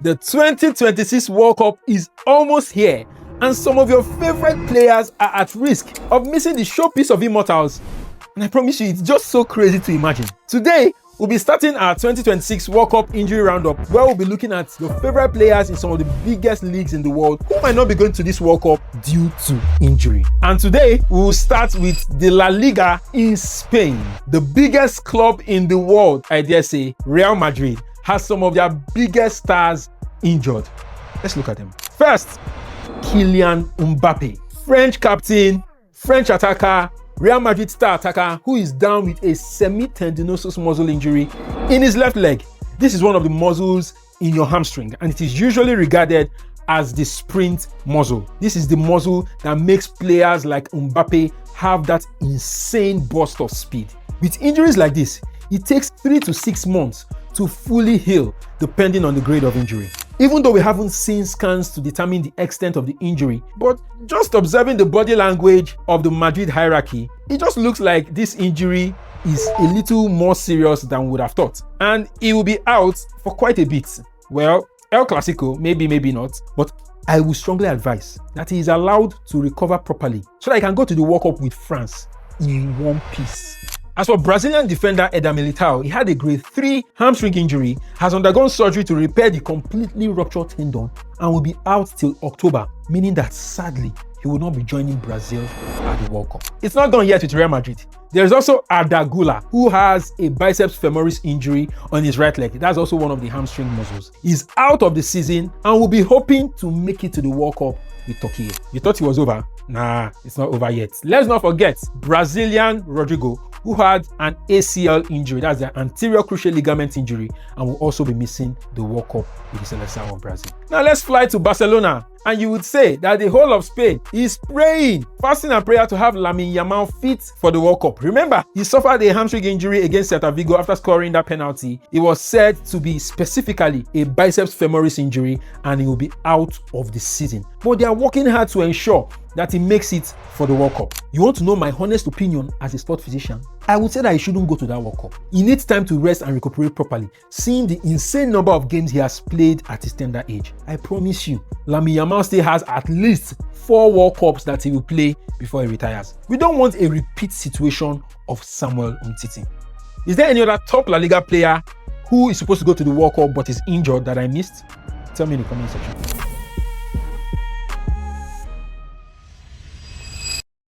The 2026 World Cup is almost here, and some of your favorite players are at risk of missing the showpiece of immortals. And I promise you, it's just so crazy to imagine. Today, we'll be starting our 2026 World Cup injury roundup, where we'll be looking at your favorite players in some of the biggest leagues in the world who might not be going to this World Cup due to injury. And today, we will start with the La Liga in Spain. The biggest club in the world, I dare say, Real Madrid, has some of their biggest stars injured. Let's look at them. First, Kylian Mbappe, French captain, French attacker, Real Madrid star attacker who is down with a semi-tendinosus muscle injury in his left leg. This is one of the muscles in your hamstring, and it is usually regarded as the sprint muscle. This is the muscle that makes players like Mbappe have that insane burst of speed. With injuries like this, it takes 3 to 6 months to fully heal, depending on the grade of injury. Even though we haven't seen scans to determine the extent of the injury, but just observing the body language of the Madrid hierarchy, it just looks like this injury is a little more serious than we would have thought. And he will be out for quite a bit. Well, El Clasico, maybe not, but I will strongly advise that he is allowed to recover properly so that he can go to the World Cup with France in one piece. As for Brazilian defender Eder Militao, he had a grade 3 hamstring injury, has undergone surgery to repair the completely ruptured tendon, and will be out till October, meaning that sadly, he will not be joining Brazil at the World Cup. It's not done yet with Real Madrid. There's also Arda Güler, who has a biceps femoris injury on his right leg. That's also one of the hamstring muscles. He's out of the season and will be hoping to make it to the World Cup with Turkey. You thought he was over? Nah, it's not over yet. Let's not forget Brazilian Rodrigo, who had an ACL injury, that's the anterior cruciate ligament injury, and will also be missing the World Cup with the selection of Brazil. Now let's fly to Barcelona, and you would say that the whole of Spain is praying, fasting and prayer to have Lamine Yamal fit for the World Cup. Remember, he suffered a hamstring injury against Celta Vigo after scoring that penalty. It was said to be specifically a biceps femoris injury, and he will be out of the season. But they are working hard to ensure that he makes it for the World Cup. You want to know my honest opinion as a sports physician? I would say that he shouldn't go to that World Cup. He needs time to rest and recuperate properly, seeing the insane number of games he has played at his tender age. I promise you, Lamine Yamal still has at least 4 World Cups that he will play before he retires. We don't want a repeat situation of Samuel Umtiti. Is there any other top La Liga player who is supposed to go to the World Cup but is injured that I missed? Tell me in the comment section.